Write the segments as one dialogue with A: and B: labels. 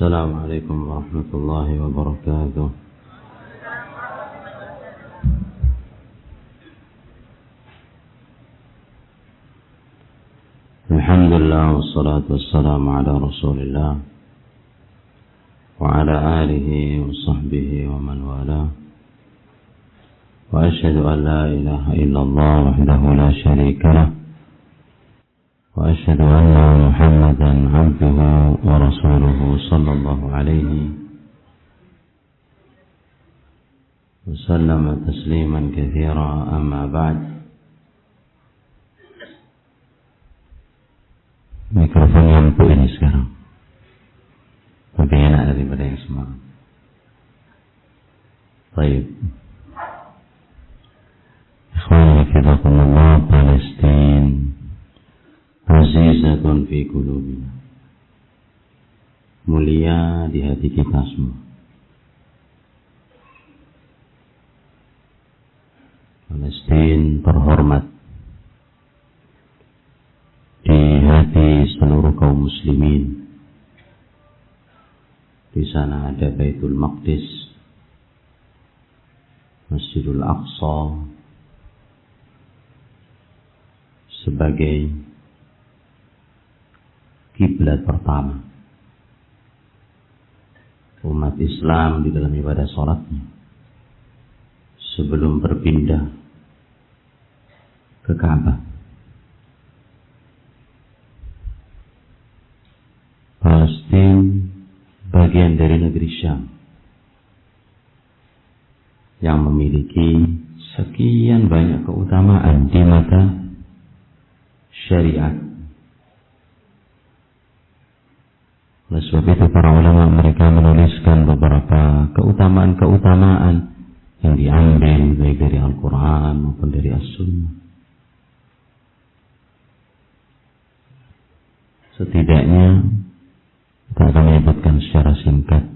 A: السلام عليكم ورحمة الله وبركاته. الحمد لله والصلاة والسلام على رسول الله وعلى آله وصحبه ومن والاه، وأشهد أن لا إله إلا الله وحده لا شريك له، وأشهد أن محمدا عبده ورسوله صلى الله عليه وسلم تسليما كثيرا. أما بعد، mikrofon yang empuk ini sekarang lebih enak daripada yang semalam. Baik, ikhwani fillah, Palestina azizatun fi qulubina, mulia di hati kita semua. Palestina terhormat di hati seluruh kaum muslimin. Di sana ada Baitul Maqdis, Masjidul Aqsa sebagai kiblat pertama umat Islam di dalam ibadah sholatnya sebelum berpindah ke Ka'bah. Palestina bagian dari negeri Syam yang memiliki sekian banyak keutamaan di mata syariat. Oleh sebab itu para ulama mereka menuliskan beberapa keutamaan-keutamaan yang diambil baik dari Al-Quran maupun dari As-Sunnah. Setidaknya kita akan menyebutkan secara singkat.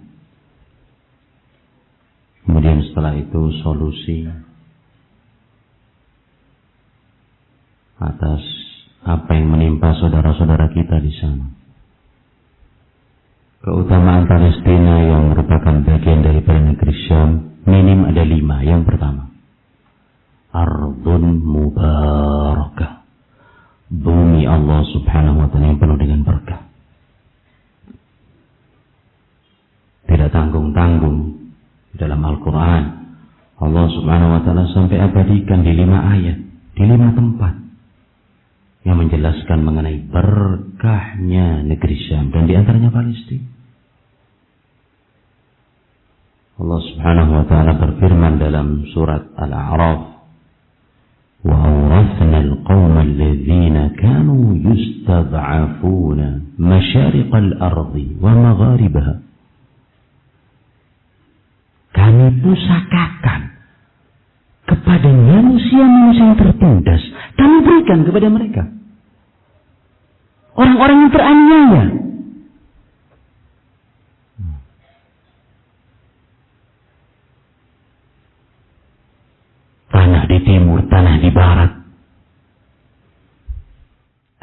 A: Kemudian setelah itu solusi atas apa yang menimpa saudara-saudara kita di sana. Keutamaan Palestina yang merupakan bagian daripada negeri Syam minim ada 5. Yang pertama, Ardun Mubarakah, bumi Allah subhanahu wa ta'ala yang penuh dengan berkah. Tidak tanggung-tanggung di dalam Al-Quran Allah subhanahu wa ta'ala sampai abadikan di 5 ayat, di 5 tempat yang menjelaskan mengenai berkahnya negeri Syam dan di antaranya Palestina. Allah subhanahu wa ta'ala berfirman dalam surat Al-A'raf, wa awrathna al-qawma alladhina kanu yustad'afuna masyariqal ardi wa magharibaha. Kami pusakakan kepada manusia-manusia yang tertindas, kami berikan kepada mereka orang-orang yang teraniaya. Tanah di timur, tanah di barat.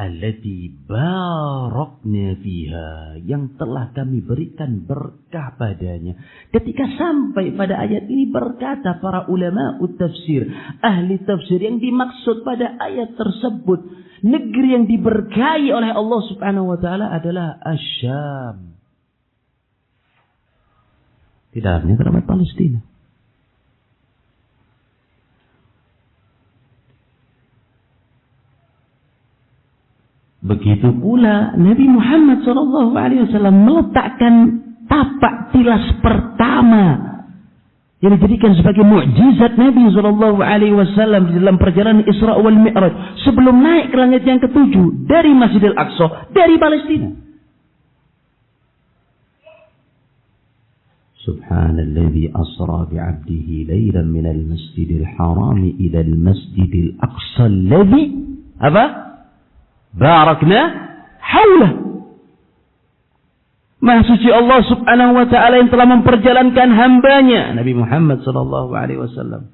A: Allati barakna fiha, yang telah kami berikan berkah padanya. Ketika sampai pada ayat ini berkata para ulama tafsir, ahli tafsir, yang dimaksud pada ayat tersebut negeri yang diberkahi oleh Allah subhanahu wa ta'ala adalah Asyam. Tidak hanya terhadap Palestina. Begitu pula Nabi Muhammad SAW meletakkan tapak tilas pertama yang dijadikan sebagai mukjizat Nabi SAW di dalam perjalanan Isra wal Mi'raj sebelum naik ke langit yang ke-7 dari Masjidil Aqsa, dari Palestina. Subhanalladzi asra bi'abdihi lailan minal masjidil harami ilal masjidil aqsa alladzi barakna haulah. Maha suci Allah subhanahu wa ta'ala yang telah memperjalankan hambanya Nabi Muhammad sallallahu alaihi wasallam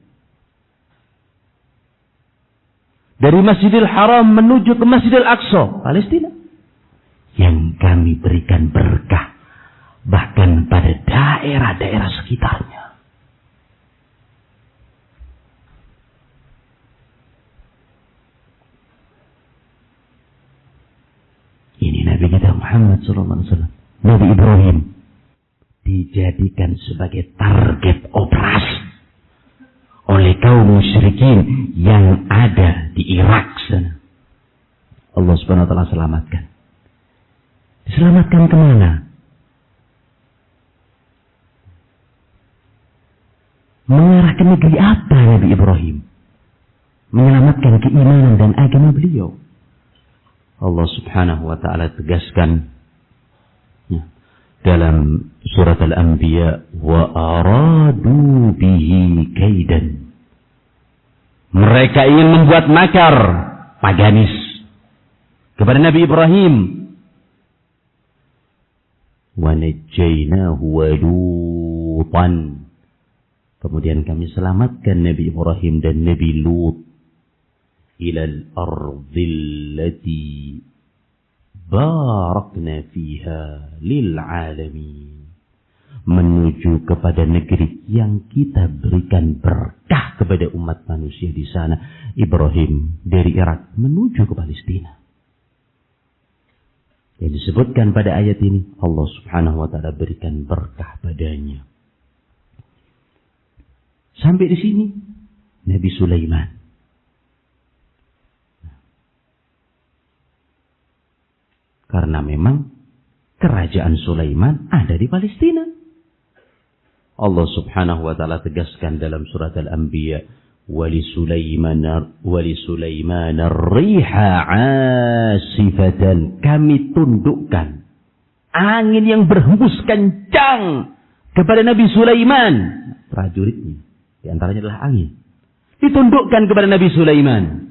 A: dari Masjidil Haram menuju ke Masjidil Aqsa, Palestina, yang kami berikan berkah. bahkan pada daerah-daerah sekitarnya. Ini Nabi kita Muhammad SAW, Nabi Ibrahim, dijadikan sebagai target operasi oleh kaum musyrikin yang ada di Irak sana. Allah Subhanahu wa taala selamatkan. Diselamatkan kemana? Mengarah ke negeri apa Nabi Ibrahim? Menyelamatkan keimanan dan agama beliau. Allah Subhanahu wa taala tegaskan dalam surat Al-Anbiya, wa aradu bihi kaidan. Mereka ingin membuat makar, paganis kepada Nabi Ibrahim. Wa najjaynahu wa Lutan. Kemudian kami selamatkan Nabi Ibrahim dan Nabi Lut ilal ardil lati barakna fiha lil alamin, menuju kepada negeri yang kita berikan berkah kepada umat manusia di sana. Ibrahim dari Irak menuju ke Palestina. Yang disebutkan pada ayat ini, Allah Subhanahu wa taala berikan berkah padanya. Sampai di sini Nabi Sulaiman. Karena memang kerajaan Sulaiman ada di Palestina. Allah Subhanahu wa taala tegaskan dalam surat Al-Anbiya, wali Sulaiman ar-riha 'asifatan. Kami tundukkan angin yang berhembus kencang kepada Nabi Sulaiman, prajuritnya. Di antaranya adalah angin. Ditundukkan kepada Nabi Sulaiman.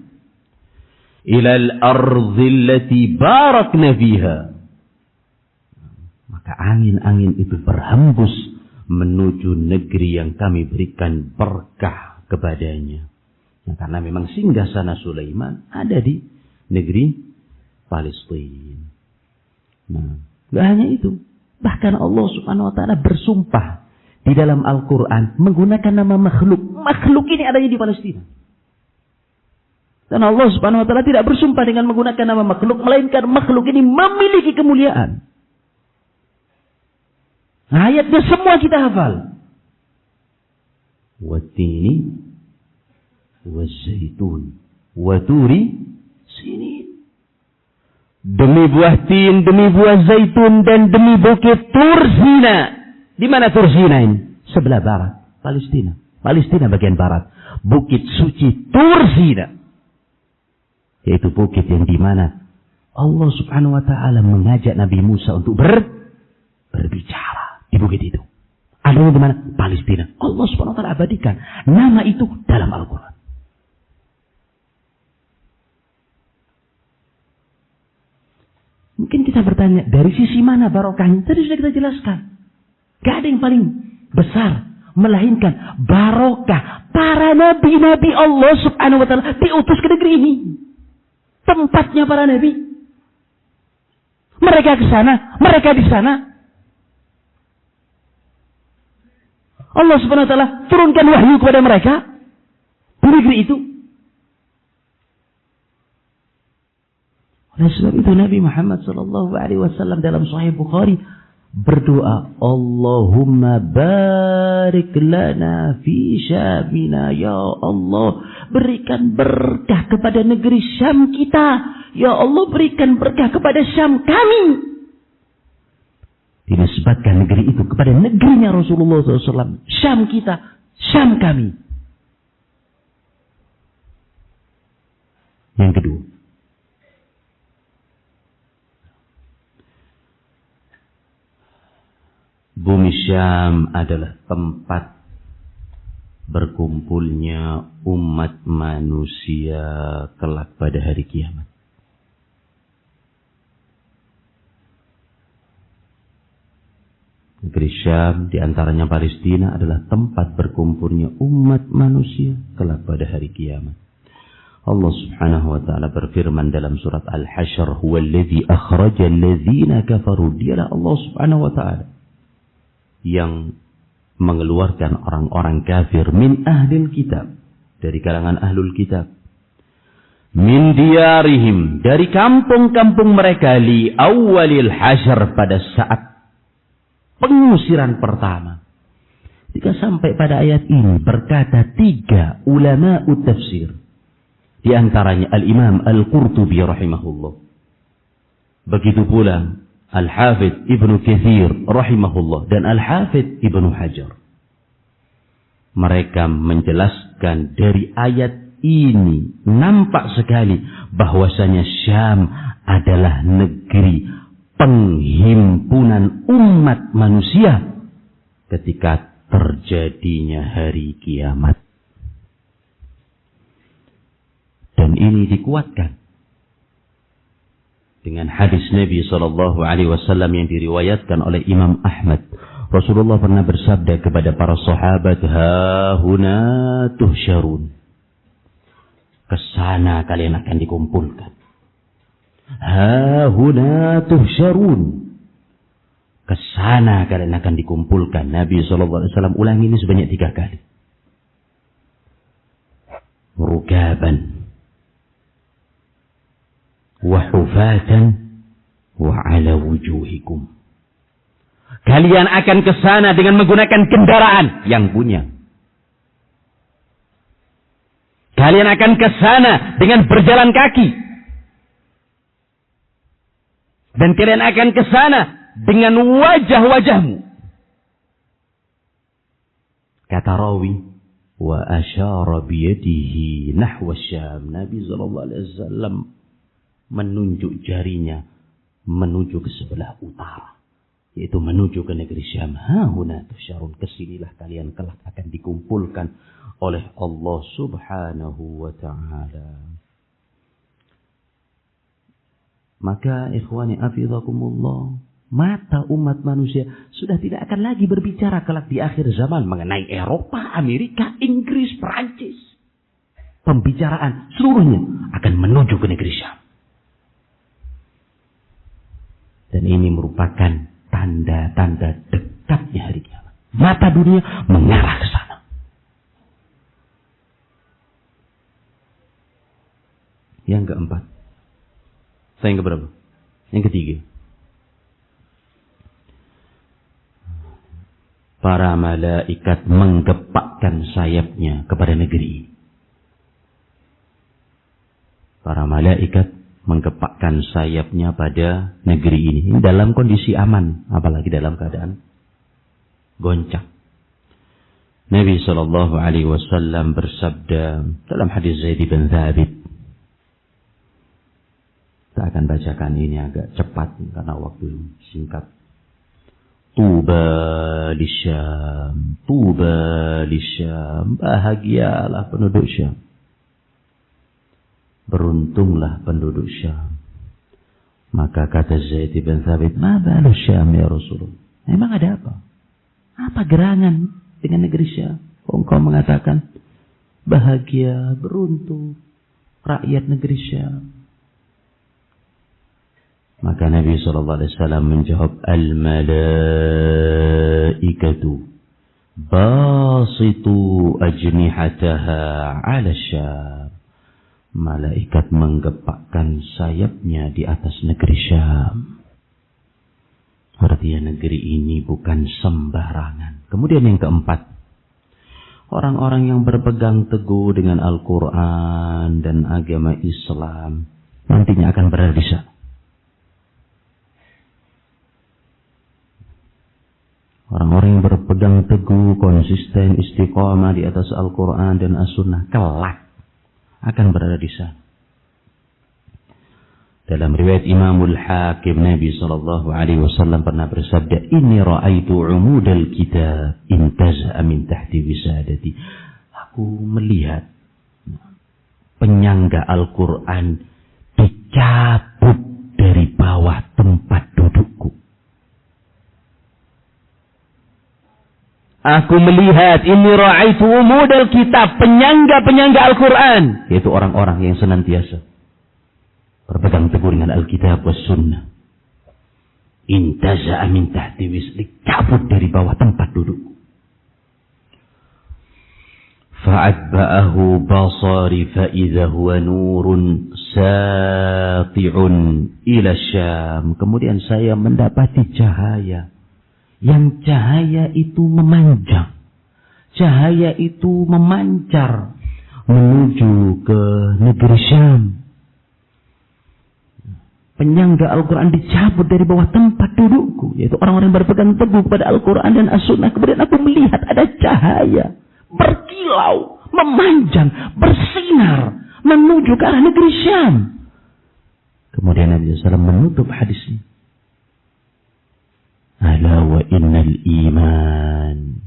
A: Ilal ardhil lati barakna fiha. Maka angin-angin itu berhembus menuju negeri yang kami berikan berkah kepadanya. Nah, karena memang singgasana Sulaiman ada di negeri Palestina. Nah, tidak hanya itu. Bahkan Allah Subhanahu wa taala bersumpah di dalam Al-Quran menggunakan nama makhluk. Makhluk ini adanya di Palestina. Dan Allah Subhanahu wa taala tidak bersumpah dengan menggunakan nama makhluk, melainkan makhluk ini memiliki kemuliaan. Ayatnya semua kita hafal. Wattini wazzaitun waturi sinin. Demi buah tin, demi buah zaitun, dan demi bukit Tur Sina. Di mana Tur Sina ini? Sebelah barat, Palestina. Palestina bagian barat. Bukit suci Tur Sina. Yaitu bukit yang di mana Allah Subhanahu wa taala mengajak Nabi Musa untuk berbicara di bukit itu. Adanya di mana? Palestina. Allah Subhanahu wa taala abadikan nama itu dalam Al-Qur'an. Mungkin kita bertanya, dari sisi mana barokahnya? Tadi sudah kita jelaskan. Gak ada yang paling besar, melainkan barokah para nabi-nabi Allah Subhanahu wa taala diutus ke negeri ini. Tempatnya para nabi. Mereka ke sana, mereka di sana. Allah Subhanahu wa taala turunkan wahyu kepada mereka di negeri itu. Oleh sebab itu Nabi Muhammad SAW dalam Sahih Bukhari berdoa, Allahumma barik lana fi Syamina. Ya Allah, berikan berkah kepada negeri Syam kita. Ya Allah, berikan berkah kepada Syam kami. Dinisbatkan negeri itu kepada negerinya Rasulullah SAW. Syam kita, Syam kami. Yang kedua, bumi Syam adalah tempat berkumpulnya umat manusia kelak pada hari kiamat. Negeri Syam, diantaranya Palestina, adalah tempat berkumpulnya umat manusia kelak pada hari kiamat. Allah Subhanahu wa taala berfirman dalam surat Al-Hasyr, "Huwallazi akhrajal ladzina kafaru." Dialah Allah Subhanahu wa taala yang mengeluarkan orang-orang kafir min ahlil kitab, dari kalangan ahlul kitab, min diyarihim, dari kampung-kampung mereka, li awalil hasyr, pada saat pengusiran pertama. Jika sampai pada ayat ini berkata 3 ulama tafsir, di antaranya Al-Imam Al-Qurtubi rahimahullah, begitu pula Al-Hafidh Ibnu Katsir rahimahullah dan Al-Hafidh Ibnu Hajar. Mereka menjelaskan dari ayat ini nampak sekali bahwasanya Syam adalah negeri penghimpunan umat manusia ketika terjadinya hari kiamat. Dan ini dikuatkan dengan hadis Nabi SAW yang diriwayatkan oleh Imam Ahmad. Rasulullah pernah bersabda kepada para sahabat, "Hahuna tuhsyarun." Kesana kalian akan dikumpulkan. "Hahuna tuhsyarun." Kesana kalian akan dikumpulkan. Nabi SAW ulangi ini sebanyak 3 kali. Rukaban wahufatan wa ala wujuhikum. Kalian akan ke sana dengan menggunakan kendaraan yang punya. Kalian akan ke sana dengan berjalan kaki. Dan kalian akan ke sana dengan wajah-wajahmu. Kata rawi, wa asyara biyadihi nahwa Syam. Nabi SAW menunjuk jarinya menuju ke sebelah utara, yaitu menuju ke negeri Syam. Hahuna tusyarun, kesinilah kalian kelak akan dikumpulkan oleh Allah Subhanahu wa ta'ala. Maka ikhwani hafizakumullah, mata umat manusia sudah tidak akan lagi berbicara kelak di akhir zaman mengenai Eropa, Amerika, Inggris, Perancis. Pembicaraan seluruhnya akan menuju ke negeri Syam. Dan ini merupakan tanda-tanda dekatnya hari kiamat. Mata dunia mengarah ke sana. Yang keempat. Yang keberapa? Yang ketiga. Para malaikat menggepakkan sayapnya kepada negeri ini. Para malaikat menggepakkan sayapnya pada negeri ini dalam kondisi aman, apalagi dalam keadaan goncang. Nabi SAW bersabda dalam hadis Zaid bin Thabit. Kita akan bacakan ini agak cepat karena waktu singkat. Tuba lisyam, tuba lisyam, bahagialah penduduk Syam. Beruntunglah penduduk Syam. Maka kata Zaid bin Thabit, "Ma balu Syam ya Rasulullah?" Memang ada apa? Apa gerangan dengan negeri Syam? Engkau mengatakan bahagia, beruntung rakyat negeri Syam. Maka Nabi SAW menjawab, "Al-malaikatu basitu ajnihataha ala Syam." Malaikat menggepakkan sayapnya di atas negeri Syam. Artinya negeri ini bukan sembarangan. Kemudian yang keempat, orang-orang yang berpegang teguh dengan Al-Quran dan agama Islam nantinya akan berada di sana. Orang-orang yang berpegang teguh, konsisten, istiqamah di atas Al-Quran dan As-Sunnah kelak akan berada di sana. Dalam riwayat Imamul Hakim, Nabi SAW pernah bersabda, "Inni ra'aitu umudal kitab intaza'a min tahti wisadati." Aku melihat penyangga Al-Quran dicabut dari bawah tempat dudukku. Aku melihat, ini ra'aitu umudal kitab, penyangga-penyangga Al-Quran, yaitu orang-orang yang senantiasa berpegang teguh dengan Alkitab was Sunnah. Intaza'a min tahti wisli, cabut dari bawah tempat duduk. Fa'atba'ahu basari fa'idha huwa nurun sati'un ila Syam. Kemudian saya mendapati cahaya. Yang cahaya itu memanjang. Cahaya itu memancar menuju ke negeri Syam. Penyangga Al-Quran dicabut dari bawah tempat dudukku, yaitu orang-orang yang berpegang teguh pada Al-Quran dan As-Sunnah. Kemudian aku melihat ada cahaya berkilau, memanjang, bersinar menuju ke arah negeri Syam. Kemudian Nabi SAW menutup hadisnya. Ala wa innal iman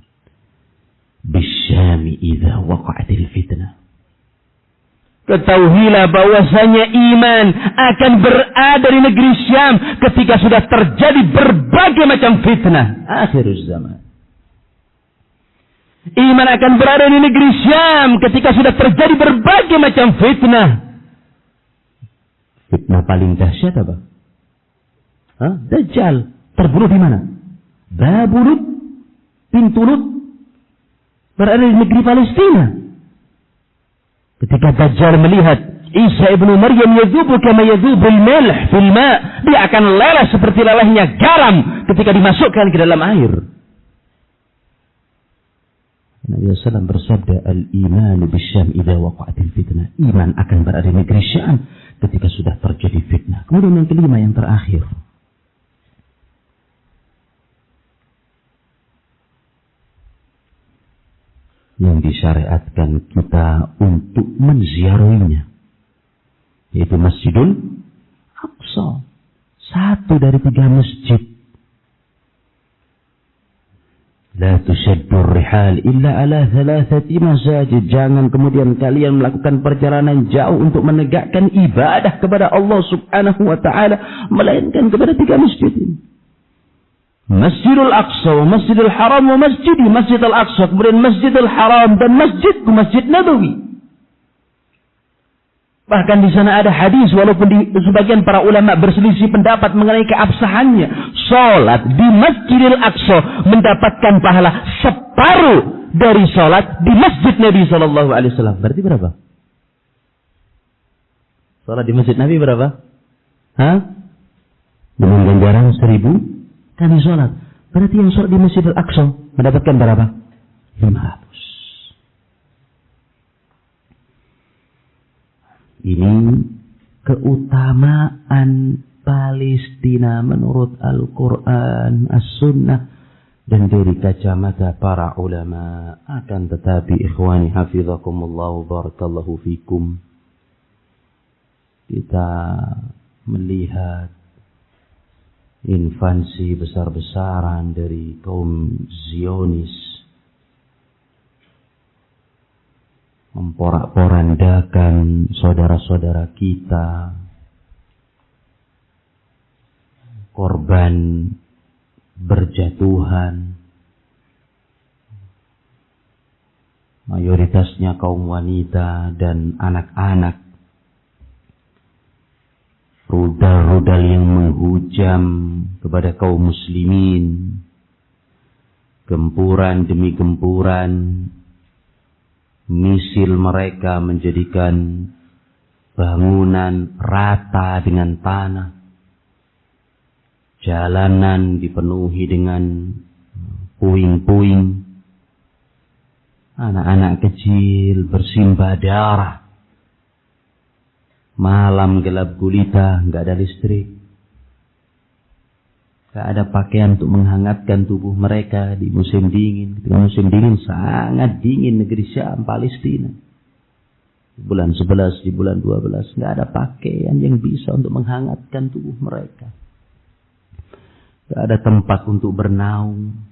A: bisyami idza waqa'atil fitnah. Ketahuilah bahwasanya iman akan berada di negeri Syam ketika sudah terjadi berbagai macam fitnah. Akhirul zaman. Iman akan berada di negeri Syam ketika sudah terjadi berbagai macam fitnah. Fitnah paling dahsyat apa? Dajjal. Terbunuh di mana? Babulut, pintu Lut, berada di negeri Palestina. Ketika Dajjal melihat Isa ibnu Maryam yadhubu kama yadhubul milh fil ma', dia akan lelah seperti lelahnya garam ketika dimasukkan ke dalam air. Nabi SAW bersabda, al-iman bisyam idza waqa'atil fitnah. Iman akan berada di negeri Syam ketika sudah terjadi fitnah. Kemudian yang kelima, yang terakhir, yang disyariatkan kita untuk menziarahinya, yaitu Masjidul Aqsa, satu dari 3 masjid. La tushaddur rihal illa ala 3 masajid. Jangan kemudian kalian melakukan perjalanan jauh untuk menegakkan ibadah kepada Allah Subhanahu wa taala melainkan kepada 3 masjid ini. Masjidul Aqsa, Masjidul Haram, wa Masjidi, Masjid Al-Aqsa, kemudian Masjidul Haram dan Masjidku, Masjid Nabawi. Bahkan di sana ada hadis, walaupun sebagian para ulama berselisih pendapat mengenai keabsahannya. Salat di Masjidil Aqsa mendapatkan pahala separuh dari salat di Masjid Nabi SAW. Berarti berapa? Salat di Masjid Nabi berapa? Dengan ganjaran 1000 kali sholat. Berarti yang sholat di Masjidil Aqsa mendapatkan berapa? 500. Ini keutamaan Palestina menurut Al-Quran, As-Sunnah, dan dari kacamata para ulama. Akan tetapi ikhwani hafizakumullah barakallahu fikum, kita melihat invasi besar-besaran dari kaum Zionis memporak-porandakan saudara-saudara kita, korban berjatuhan, mayoritasnya kaum wanita dan anak-anak. Rudal-rudal yang menghujam kepada kaum muslimin, gempuran demi gempuran, misil mereka menjadikan bangunan rata dengan tanah, jalanan dipenuhi dengan puing-puing, anak-anak kecil bersimbah darah. Malam gelap gulita, nggak ada listrik, nggak ada pakaian untuk menghangatkan tubuh mereka di musim dingin. Ketika musim dingin sangat dingin negeri Syam, Palestina. Di bulan 11, di bulan 12, nggak ada pakaian yang bisa untuk menghangatkan tubuh mereka. Nggak ada tempat untuk bernaung.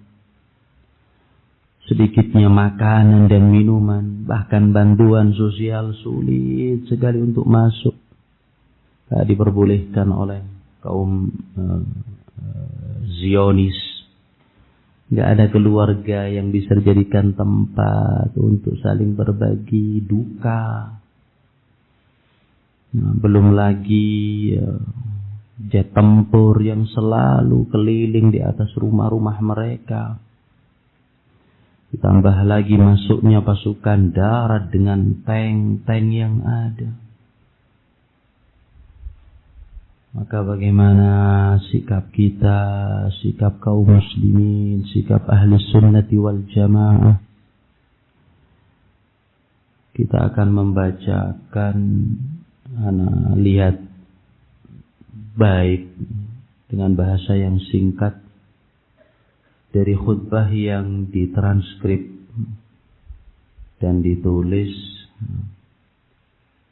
A: Sedikitnya makanan dan minuman, bahkan bantuan sosial sulit sekali untuk masuk. Tak diperbolehkan oleh kaum Zionis. Gak ada keluarga yang bisa dijadikan tempat untuk saling berbagi duka. Nah, belum lagi jet tempur yang selalu keliling di atas rumah-rumah mereka. Ditambah lagi masuknya pasukan darat dengan tank-tank yang ada. Maka bagaimana sikap kita, sikap kaum muslimin, sikap ahli sunnati wal jamaah? Kita akan membacakan, lihat baik dengan bahasa yang singkat dari khutbah yang ditranskrip dan ditulis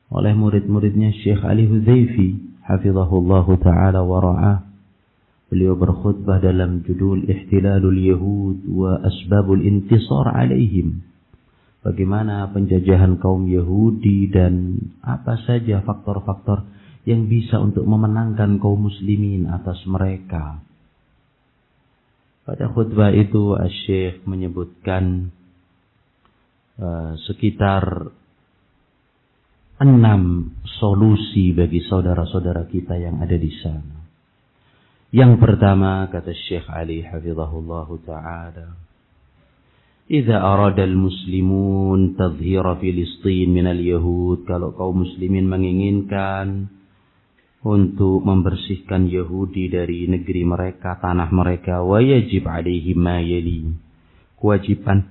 A: oleh murid-muridnya Syekh Ali Hudzaifi hafizahullahu ta'ala wa ra'ah. Beliau berkhutbah dalam judul Ihtilalul Yahud wa Asbabul Intisar alaihim. Bagaimana penjajahan kaum Yahudi dan apa saja faktor-faktor yang bisa untuk memenangkan kaum muslimin atas mereka. Pada khutbah itu Syekh menyebutkan sekitar 6 solusi bagi saudara-saudara kita yang ada di sana. Yang pertama, kata Syekh Ali hafizahullahu ta'ala, "Idza arada al-muslimun tadhhira Filistin min al-yahud," kalau kaum muslimin menginginkan untuk membersihkan Yahudi dari negeri mereka, tanah mereka, wa yajib alaihim ma yali, kewajiban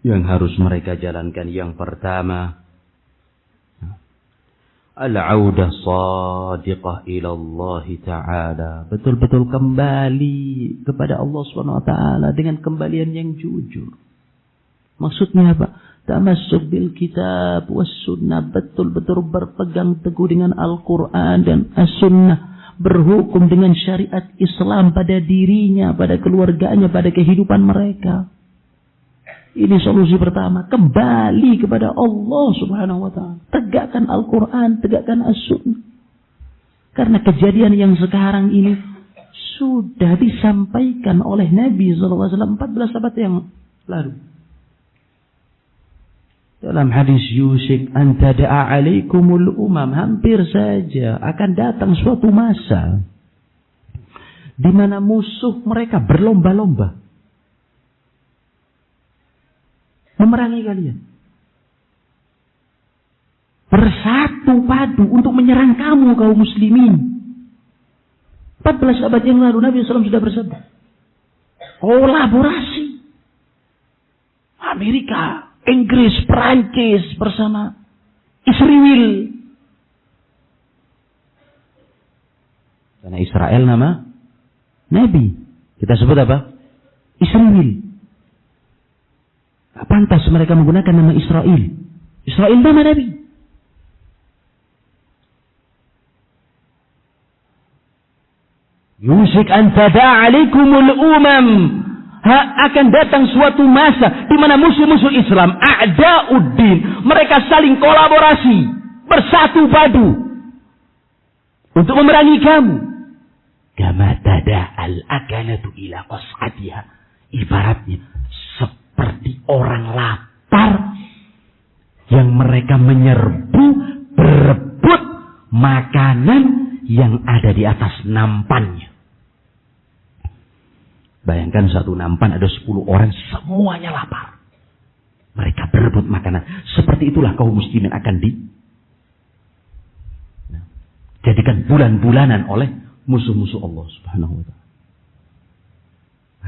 A: yang harus mereka jalankan. Yang pertama, al-audah sadiqah ila Allah Ta'ala, betul-betul kembali kepada Allah SWT dengan kembalian yang jujur. Maksudnya apa? Tamassuk bil kitab was sunnah, betul-betul berpegang teguh dengan Al-Quran dan As-Sunnah, berhukum dengan syariat Islam pada dirinya, pada keluarganya, pada kehidupan mereka. Ini solusi pertama, kembali kepada Allah Subhanahu wa ta'ala. Tegakkan Al-Quran, tegakkan As-Sunnah. Karena kejadian yang sekarang ini sudah disampaikan oleh Nabi SAW 14 abad yang lalu. Dalam hadis Yusik an tada'a alaikumul umam, hampir saja akan datang suatu masa di mana musuh mereka berlomba-lomba memerangi kalian, bersatu padu untuk menyerang kamu kaum muslimin. 14 abad yang lalu Nabi SAW sudah bersabda, kolaborasi Amerika, Inggris, Perancis bersama Israel. Karena Israel nama Nabi, kita sebut apa? Israel. Pantas mereka menggunakan nama Israel. Israel nama Nabi. Yusik an tada'a alaikumul umam, akan datang suatu masa di mana musuh-musuh Islam, a'da'uddin, mereka saling kolaborasi, bersatu padu untuk memerangi kamu. Kama tada'al akalatu ila qas'atiha, ibaratnya seperti orang lapar yang mereka menyerbu, berebut makanan yang ada di atas nampannya. Bayangkan satu nampan ada 10 orang, semuanya lapar. Mereka berebut makanan. Seperti itulah kaum muslimin akan dijadikan bulan-bulanan oleh musuh-musuh Allah Subhanahu wa ta'ala.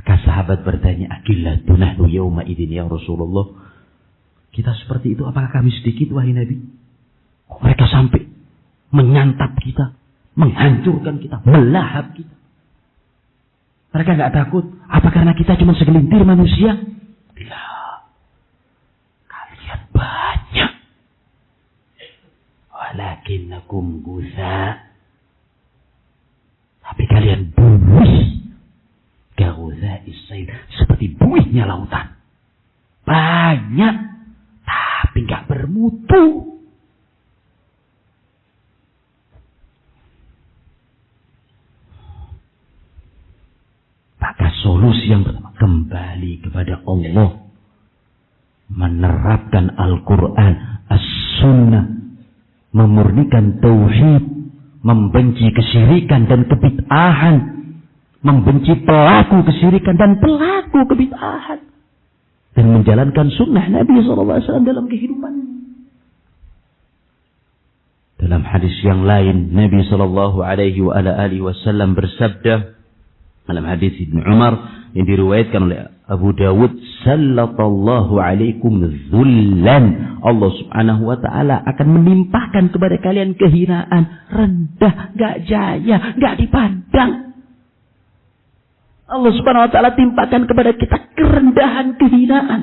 A: Maka sahabat bertanya, akillatun nahnu yawma idzin ya Rasulullah. Kita seperti itu, apakah kami sedikit wahai Nabi? Mereka sampai menyantap kita, menghancurkan kita, melahap kita. Mereka enggak takut. Apa karena kita cuma segelintir manusia? Tidak. Kalian banyak. Walakinnakum gutha. Tapi kalian buih. Seperti buihnya lautan. Banyak, tapi gak bermutu. Maka solusi yang pertama, kembali kepada Allah. Menerapkan Al-Quran, As-Sunnah. Memurnikan Tauhid. membenci kesyirikan dan kebid'ahan, membenci pelaku kesyirikan dan pelaku kebid'ahan, dan menjalankan sunnah Nabi SAW dalam kehidupan. Dalam hadis yang lain, Nabi SAW bersabda dalam hadis Ibnu Umar yang diriwayatkan oleh Abu Dawud, sallallahu alaikum dzullan. Allah Subhanahu wa taala akan menimpahkan kepada kalian kehinaan, rendah, enggak jaya, enggak dipandang. Allah Subhanahu wa taala timpakan kepada kita kerendahan, kehinaan.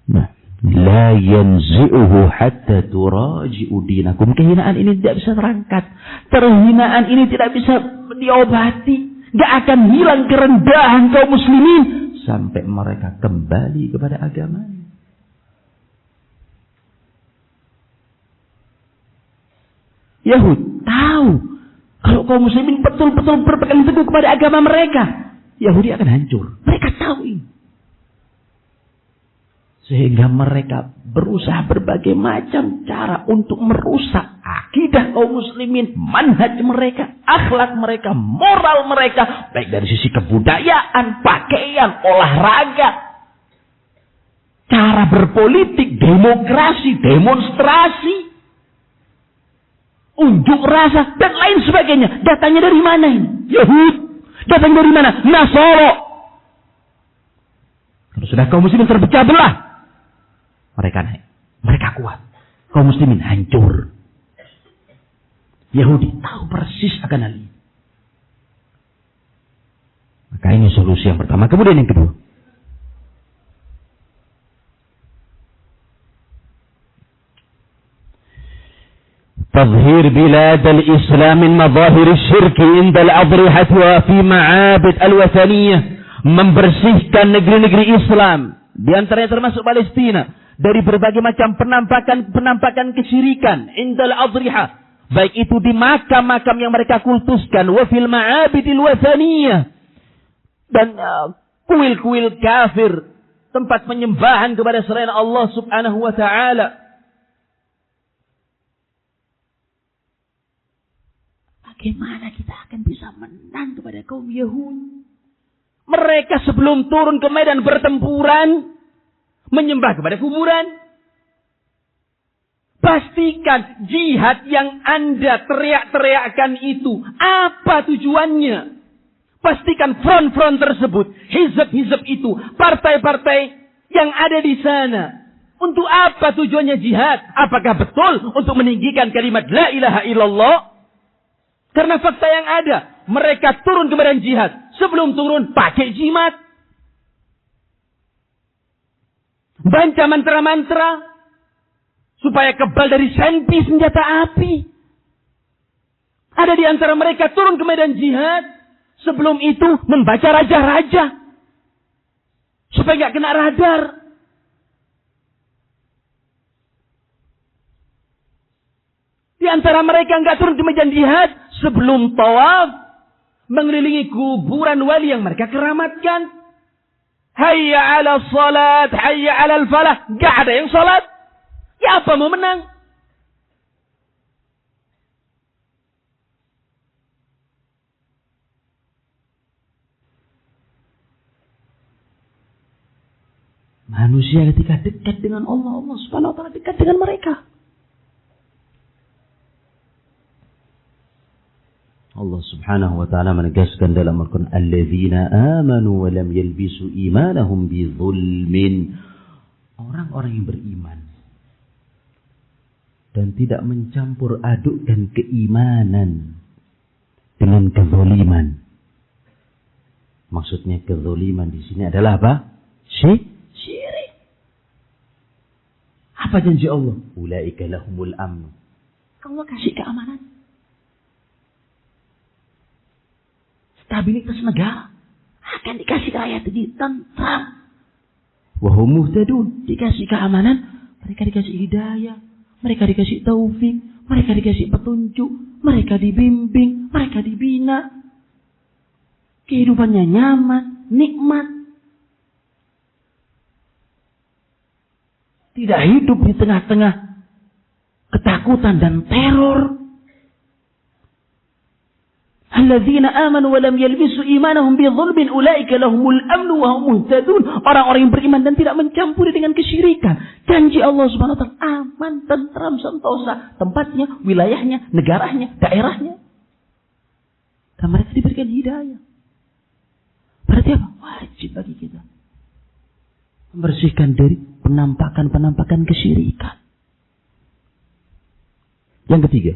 A: Nah, la yanzi'uhu hatta turaji'u dinakum. Kehinaan ini tidak bisa terangkat. Terhinaan ini tidak bisa diobati. Gak akan hilang kerendahan kaum muslimin sampai mereka kembali kepada agamanya. Yahudi tahu kalau kaum muslimin betul-betul berpegang teguh kepada agama mereka, Yahudi akan hancur. Mereka tahu ini. Sehingga mereka berusaha berbagai macam cara untuk merusak akidah kaum muslimin, manhaj mereka, akhlak mereka, moral mereka, baik dari sisi kebudayaan, pakaian, olahraga, cara berpolitik, demokrasi, demonstrasi, unjuk rasa, dan lain sebagainya. Datangnya dari mana ini? Yahud. Datangnya dari mana? Nasara. Kalau sudah kaum muslimin terpecah belah, mereka naik. Mereka kuat. Kaum muslimin hancur. Yahudi tahu persis akan hal ini. Maka ini solusi yang pertama. Kemudian yang kedua. تظهير بلاد الإسلام من مظاهر الشرك عند الأضرحة وفي معابد الوثنية. Membersihkan negeri-negeri Islam, di antaranya termasuk Palestina, dari berbagai macam penampakan kesyirikan indal adriha, baik itu di makam-makam yang mereka kultuskan, wa fil ma'abidil wathaniyah, dan kuil-kuil kafir, tempat penyembahan kepada selain Allah Subhanahu wa taala. Bagaimana kita akan bisa menang kepada kaum Yahudi? Mereka sebelum turun ke medan pertempuran menyembah kepada kuburan. Pastikan jihad yang Anda teriak-teriakkan itu, apa tujuannya? Pastikan front-front tersebut, hizb-hizb itu, partai-partai yang ada di sana, untuk apa tujuannya jihad? Apakah betul untuk meninggikan kalimat la ilaha illallah? Karena fakta yang ada, mereka turun ke medan jihad. Sebelum turun, pakai jimat. Baca mantra-mantra. Supaya kebal dari senpi senjata api. Ada di antara mereka turun ke medan jihad. Sebelum itu, membaca raja-raja. Supaya nggak kena radar. Di antara mereka nggak turun ke medan jihad. Sebelum tawaf, mengelilingi kuburan wali yang mereka keramatkan. Hayya ala salat, hayya ala falah. Gak ada yang salat. Ya apa mau menang? Manusia ketika dekat dengan Allah, Allah Subhanahu wa taala dekat dengan mereka. Allah Subhanahu wa taala menegaskan dalam Al-Qur'an, alladzina amanu wa lam yalbisu imanahum bizulmin. Orang-orang yang beriman dan tidak mencampur adukkan keimanan dengan kezaliman. Maksudnya kezaliman di sini adalah apa? Syirik. Apa janji Allah? Ulaika lahumul amn. Allah kasih keamanan. Stabilitas negara akan dikasih rakyat ini tentram. Wahum muhtadun, dikasih keamanan, mereka dikasih hidayah, mereka dikasih taufik, mereka dikasih petunjuk, mereka dibimbing, mereka dibina. Kehidupannya nyaman, nikmat. Tidak hidup di tengah-tengah ketakutan dan teror. Alladzina amanu wa lam yalbisu imanahum bidzulmin ulaika lahumul amnu wa hum muhtadun. Orang-orang yang beriman dan tidak mencampuri dengan kesyirikan. Janji Allah Subhanahu wa taala aman, tentram, sentosa tempatnya, wilayahnya, negaranya, daerahnya. Dan mereka diberikan hidayah. Berarti apa? Wajib bagi kita membersihkan dari penampakan-penampakan kesyirikan. Yang ketiga,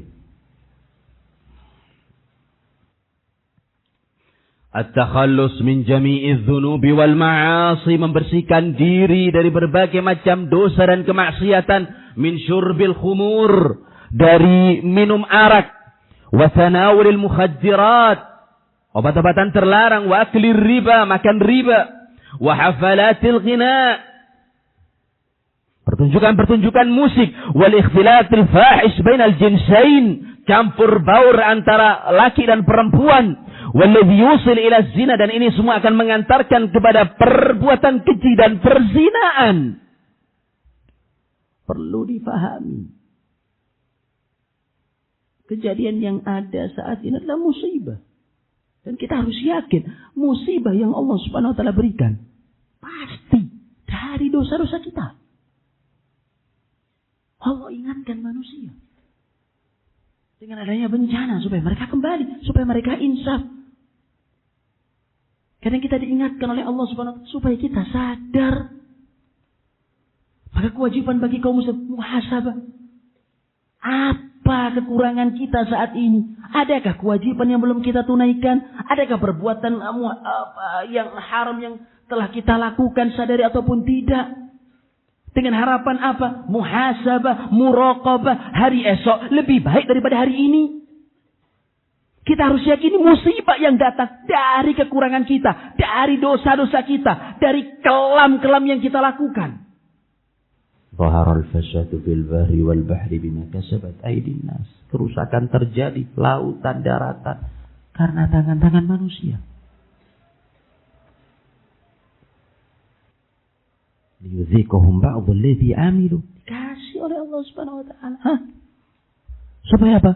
A: at-takhallus min jami'iz dzunubi wal ma'asi, membersihkan diri dari berbagai macam dosa dan kemaksiatan, min syurbil khumur, dari minum arak, wa tanawulil mukhaddirat, obat-obatan terlarang, wa aklir riba, makan riba, wa hafalatil ghina, pertunjukan-pertunjukan musik, wal ikhtilatil fahish bainal jinsain, campur baur antara laki dan perempuan, walladzi yusil ila zina, dan ini semua akan mengantarkan kepada perbuatan keji dan perzinaan. Perlu difahami, kejadian yang ada saat ini adalah musibah. Dan kita harus yakin musibah yang Allah Subhanahu wa taala berikan pasti dari dosa-dosa kita. Allah ingatkan manusia dengan adanya bencana supaya mereka kembali, supaya mereka insaf. Kadang kita diingatkan oleh Allah Subhanahu wa taala supaya kita sadar. Maka kewajiban bagi kaum muslim muhasabah. Apa kekurangan kita saat ini? Adakah kewajiban yang belum kita tunaikan? Adakah perbuatan yang haram yang telah kita lakukan sadari ataupun tidak? Dengan harapan apa? Muhasabah, muraqabah, hari esok lebih baik daripada hari ini. Kita harus yakini musibah yang datang dari kekurangan kita, dari dosa-dosa kita, dari kelam-kelam yang kita lakukan. Zahara al-fasadu bil bahri wal bahri bima kasabat aydin nas. Kerusakan terjadi lautan, daratan karena tangan-tangan manusia. Liyudziqahum ba'd alladhi 'amilu. Dikasih oleh Allah Subhanahu wa taala. Supaya apa?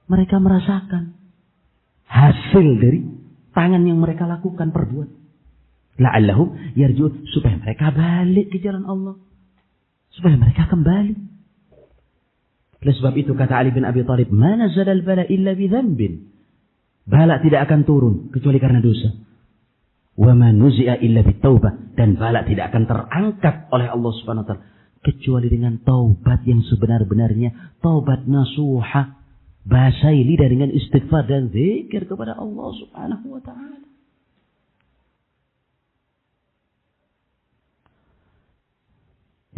A: Mereka merasakan hasil dari tangan yang mereka lakukan, perbuat. La'allahum yarji'un, supaya mereka balik ke jalan Allah. Supaya mereka kembali. Oleh sebab itu kata Ali bin Abi Thalib, "Ma nazala al-bala illa bi dhanbin." Bala tidak akan turun kecuali karena dosa. Wa ma nuzi'a illa bit taubah, dan bala tidak akan terangkat oleh Allah Subhanahu wa taala kecuali dengan taubat yang sebenar-benarnya, taubat nasuha, basahi lidah dengan istighfar dan zikir kepada Allah Subhanahu wa taala.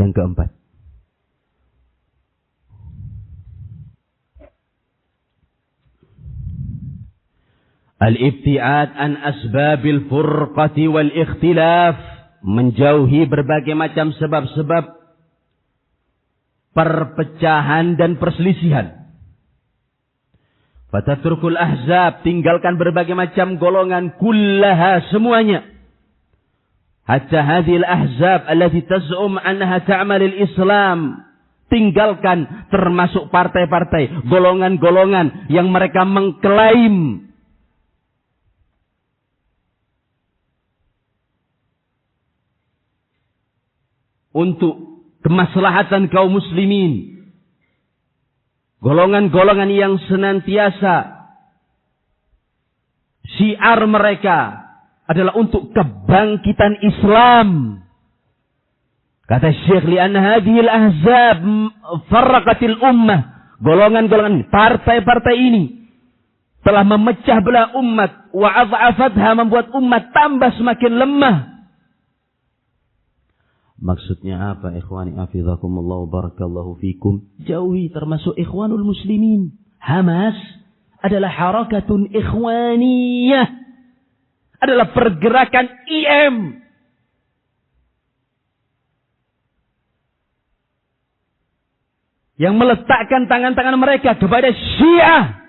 A: Yang keempat, al-ibtiad an asbabil furqati wal ikhtilaf, menjauhi berbagai macam sebab-sebab perpecahan dan perselisihan. Fatatrukul ahzab, tinggalkan berbagai macam golongan, kullaha, semuanya. Hatta hadhil ahzab allati taz'um annaha ta'mal al-islam, tinggalkan termasuk partai-partai, golongan-golongan yang mereka mengklaim untuk kemaslahatan kaum muslimin. Golongan-golongan yang senantiasa syiar mereka adalah untuk kebangkitan Islam. Kata Syekh, li'anna hadhil ahzab farraqatil ummah. Golongan-golongan, partai-partai ini telah memecah belah umat, wa adha'afatha, membuat umat tambah semakin lemah. Maksudnya apa, ikhwani hafizakumullah barakallahu fikum? Jauhi termasuk ikhwanul muslimin. Hamas adalah harakatun ikhwaniyah, adalah pergerakan IM. Yang meletakkan tangan-tangan mereka kepada Syiah.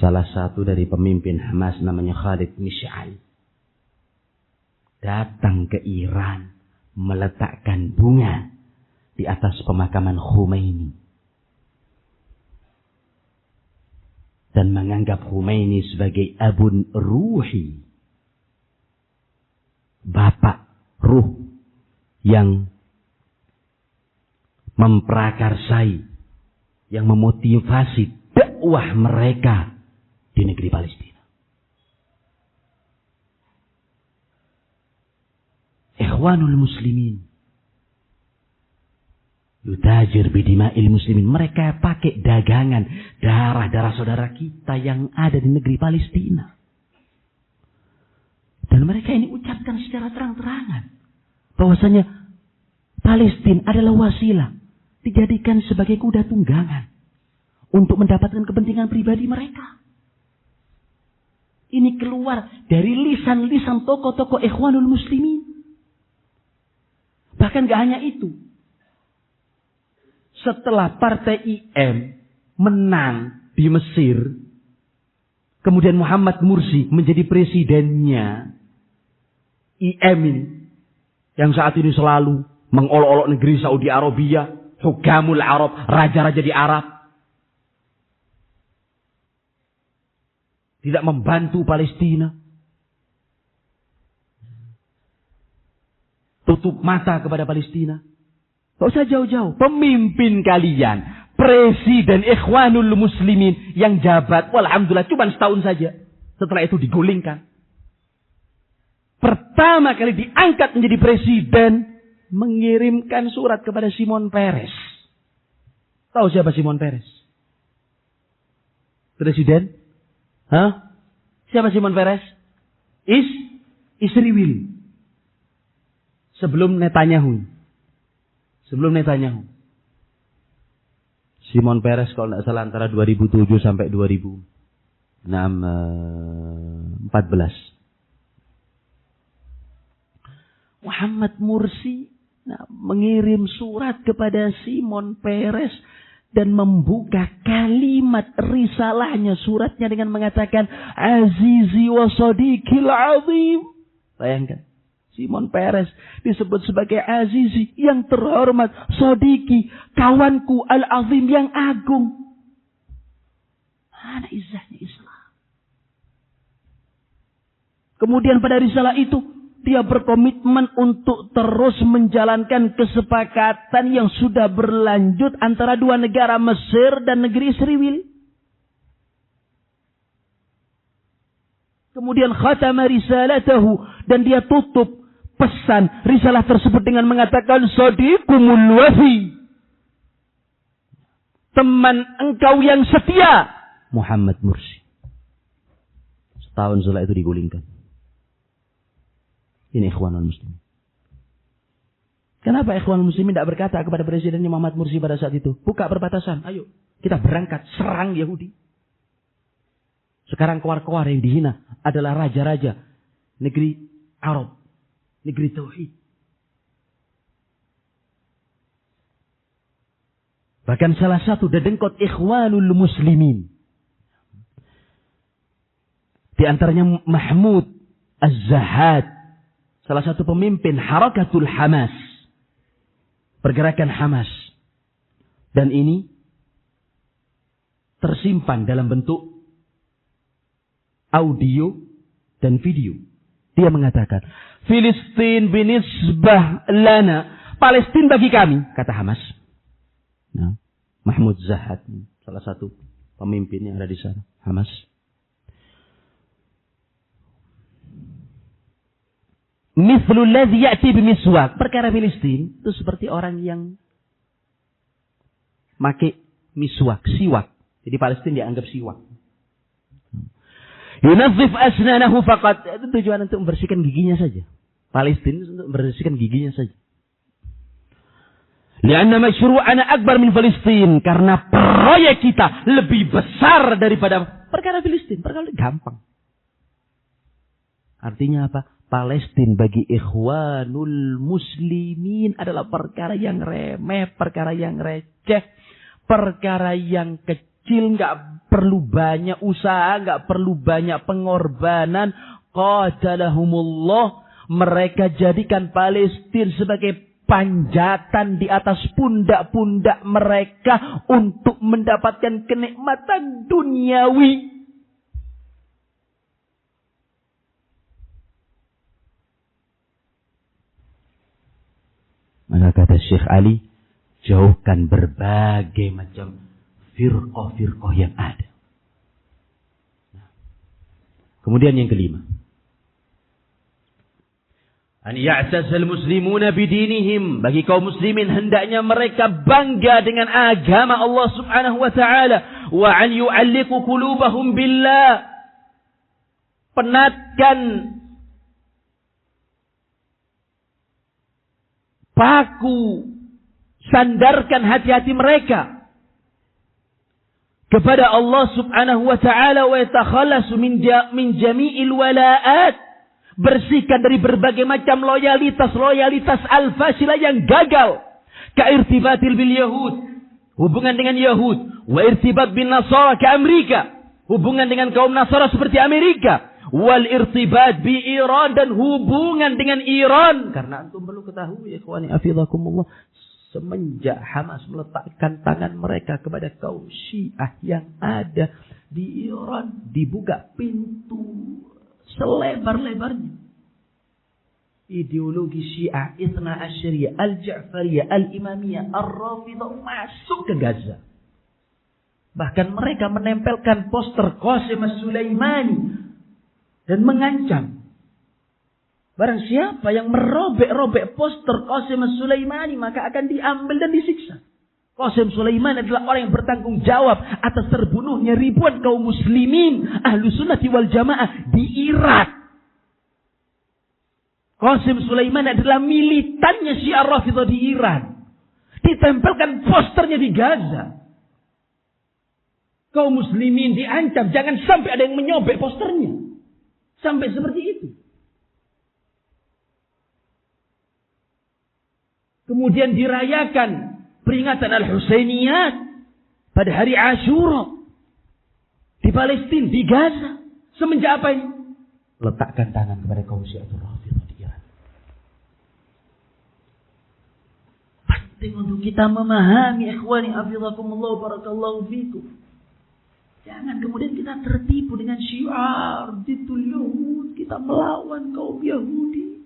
A: Salah satu dari pemimpin Hamas namanya Khalid Mish'al. datang ke Iran meletakkan bunga di atas pemakaman Khomeini dan menganggap Khomeini sebagai abun ruhi, bapak ruh yang memprakarsai, yang memotivasi dakwah mereka di negeri Palestina. Ikhwanul muslimin yutajir bidima'il muslimin. Mereka pakai dagangan darah-darah saudara kita yang ada di negeri Palestina. Dan mereka ini ucapkan secara terang-terangan bahwasanya Palestina adalah wasilah, dijadikan sebagai kuda tunggangan untuk mendapatkan kepentingan pribadi mereka. Ini keluar dari lisan-lisan tokoh-tokoh Ikhwanul Muslimin. Bahkan gak hanya itu. Setelah partai IM menang di Mesir, kemudian Muhammad Mursi menjadi presidennya IM ini, yang saat ini selalu mengolok-olok negeri Saudi Arabia, Hukamul Arab, raja-raja di Arab, tidak membantu Palestina, tutup mata kepada Palestina. Gak usah jauh-jauh. Pemimpin kalian, presiden Ikhwanul Muslimin yang jabat, walhamdulillah cuma setahun saja. Setelah itu digulingkan. Pertama kali diangkat menjadi presiden, mengirimkan surat kepada Shimon Peres. Tahu siapa Shimon Peres? Presiden? Hah? Siapa Shimon Peres? Israel. Sebelum Netanyahu. Shimon Peres kalau tidak salah antara 2007 sampai 2014. Muhammad Mursi mengirim surat kepada Shimon Peres dan membuka kalimat risalahnya, suratnya dengan mengatakan Azizi wa Sadiqil Azim. Bayangkan, Shimon Peres disebut sebagai Azizi yang terhormat, Sadiqi kawanku Al-Azim yang agung. Mana izahnya Islam? Kemudian pada risalah itu dia berkomitmen untuk terus menjalankan kesepakatan yang sudah berlanjut antara dua negara, Mesir dan negeri Israel. Kemudian khatama risalatahu, dan dia tutup pesan risalah tersebut dengan mengatakan Sadiqumul wafi, teman engkau yang setia, Muhammad Mursi. Setahun setelah itu digulingkan. Ini Ikhwanul Muslimin. Kenapa Ikhwanul Muslimin tidak berkata kepada presidennya Muhammad Mursi pada saat itu, buka perbatasan, ayo kita berangkat serang Yahudi. Sekarang kewar-kewar yang dihina adalah raja-raja negeri Arab, negeri Tauhid. Bahkan salah satu dedengkot Ikhwanul Muslimin, di antaranya Mahmud Az-Zahad, salah satu pemimpin Harakatul Hamas, pergerakan Hamas. Dan ini tersimpan dalam bentuk audio dan video. Dia mengatakan, Filistin binisbah lana, Palestina bagi kami, kata Hamas. Nah, Mahmud Zahad, salah satu pemimpin yang ada di sana, Hamas. Mithlul ladzi ya'ti bimiswak. Perkara Filistin itu seperti orang yang pakai miswak, siwak. Jadi Palestina dianggap siwak. Yunazzif asnanahu faqat. Itu tujuan untuk membersihkan giginya saja. Palestina untuk membersihkan giginya saja. Lianna masyru'ana akbar min Filistin, karena proyek kita lebih besar daripada perkara Filistin. Perkara gampang. Artinya apa? Palestina bagi Ikhwanul Muslimin adalah perkara yang remeh, perkara yang receh, perkara yang kecil, nggak perlu banyak usaha, nggak perlu banyak pengorbanan. Qatalahumullah, Mereka jadikan Palestina sebagai panjatan di atas pundak-pundak mereka untuk mendapatkan kenikmatan duniawi. Maka kata Syekh Ali, jauhkan berbagai macam firqah-firqah yang ada. Kemudian yang kelima, an ya'tazal muslimuna bidinihim, bagi kaum muslimin hendaknya mereka bangga dengan agama Allah Subhanahu wa taala, wa an yu'alliqu qulubahum billah, penatkan paku, sandarkan hati-hati mereka kepada Allah Subhanahu wa taala, wa yatakhallasu min jami'il wala'at, bersihkan dari berbagai macam loyalitas al-fasilah yang gagal, ka irtibatil bil yahud, hubungan dengan Yahud, wa irtibat bin Nasara ke Amerika, hubungan dengan kaum Nasara seperti Amerika, wal irtibat bi Iran, dan hubungan dengan Iran. Karena antum perlu ketahui, ikhwani hafizakumullah, semenjak Hamas meletakkan tangan mereka kepada kaum Syiah yang ada di Iran, dibuka pintu selebar-lebarnya. Ideologi Syiah, Itsna Asyariyah, Al-Ja'fariyah, Al-Imamiyah, Ar-Rafidah masuk ke Gaza. Bahkan mereka menempelkan poster Qasim As-Sulaimani dan mengancam, barang siapa yang merobek-robek poster Qasim As-Sulaimani maka akan diambil dan disiksa. Qasim Sulaiman adalah orang yang bertanggung jawab atas terbunuhnya ribuan kaum muslimin Ahlus Sunnah wal Jamaah di Irak. Qasim Sulaiman adalah militannya Syiah Rafidah di Iran. Ditempelkan posternya di Gaza. Kaum muslimin diancam jangan sampai ada yang menyobek posternya. Sampai seperti itu. Kemudian dirayakan peringatan Al-Husainiyat pada hari Ashura di Palestina, di Gaza. Semenjak apa ini? Letakkan tangan kepada kaum Syiatul Rafidah di Iran. Penting untuk kita memahami, ikhwani hafizakumullah barakallahu fikum. Jangan kemudian kita tertipu dengan syiar Ditul Yahud, kita melawan kaum Yahudi.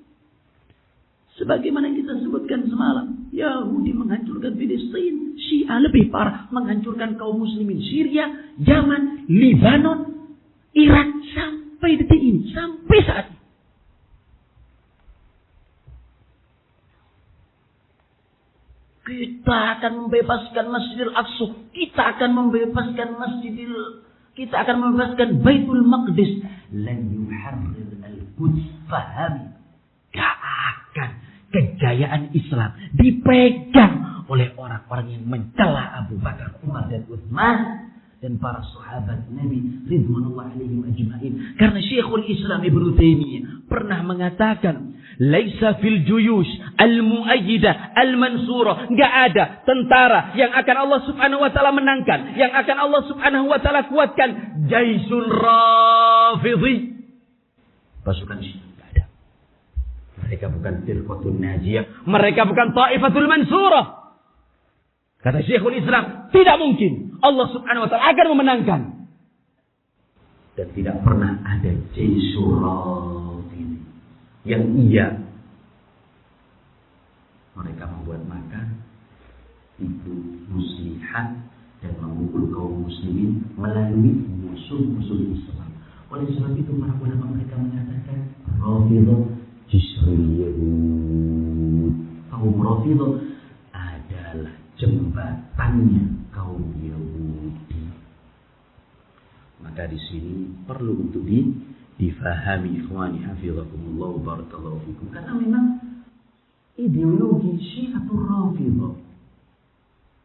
A: Sebagaimana yang kita sebutkan semalam, Yahudi menghancurkan Filistin, Syiah lebih parah menghancurkan kaum muslimin Syria, Yaman, Libanon, Irak, sampai detik ini, sampai saat ini. Kita akan membebaskan Masjidil Aqsa, kita akan membebaskan kita akan membebaskan Baitul Maqdis. Lan yuharrir al-Quds, faham? Gak akan kejayaan Islam dipegang oleh orang-orang yang mencela Abu Bakar, Umar dan Utsman dan para sahabat Nabi ridwanullah alaihim ajma'in. Karena Syekhul Islam Ibnu Taimiyah pernah mengatakan, laisa fil juyush al-mu'ayyidah al-mansurah, enggak ada tentara yang akan Allah Subhanahu wa taala menangkan, yang akan Allah Subhanahu wa taala kuatkan, jaisul rafidhi, pasukan Syiah. Mereka bukan firqatun najiyah, mereka bukan ta'ifatul mansurah. Kata Syekhul Islam, tidak mungkin Allah Subhanahu wa taala akan memenangkan. Dan tidak pernah ada jaisul rafidhi yang mereka membuat makan, tipu muslihat, dan memukul kaum muslimin melalui musuh-musuh Islam. Oleh sebab itu para ulama mereka mengatakan Rafidah Jisrul Yahud, kaum Rafidah adalah jembatannya kaum Yahudi. Maka di sini perlu untuk difahami, ikhwani hafizakumullah barakallahu fikum, karena memang ideologi Syiatul Rafidah,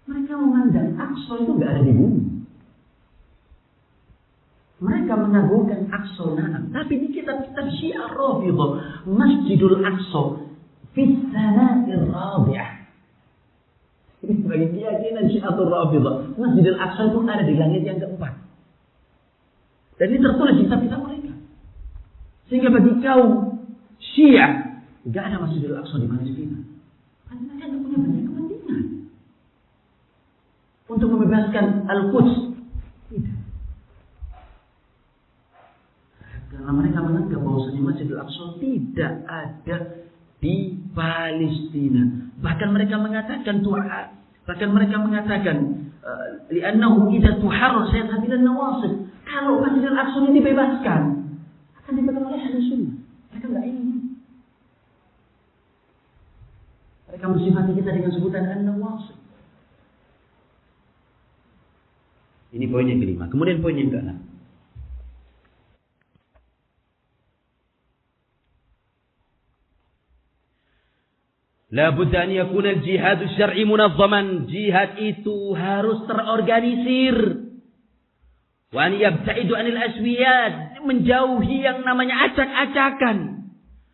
A: mereka memandang Aqsa itu enggak ada di bumi. Mereka mengagungkan Aqsa, na'am, tapi di kitab-kitab Syiah Rafidah, Masjidul Aqsa fi sanatil rabi'ah. Bagi keyakinan Syiatul Rafidah, Masjidul Aqsa itu ada di langit yang keempat. Dan ini tertulis di kitab-kitab mereka. Sehingga bagi kaum Syiah Nggak ada Masjidil Aqsa di Palestina. Karena mereka nggak punya banyak kepentingan untuk membebaskan Al-Quds. Tidak. Karena mereka menganggap bahwasanya Masjidil Aqsa tidak ada di Palestina. Bahkan mereka mengatakan li'annahu idza tuharrar sayadhhab ila an-nawasib. Kalau Masjidil Aqsa ini dibebaskan, akan dipegang oleh Ahlus Sunnah. Mereka enggak ingin. Mereka mensifati kita dengan sebutan an-nawasib. Ini poin yang kelima. Kemudian poin yang keenam. La budda an yakuna al-jihad asy-syar'i munazzaman. Jihad itu harus terorganisir. Wa an yabta'idu 'anil aswiyat, menjauhi yang namanya acak-acakan.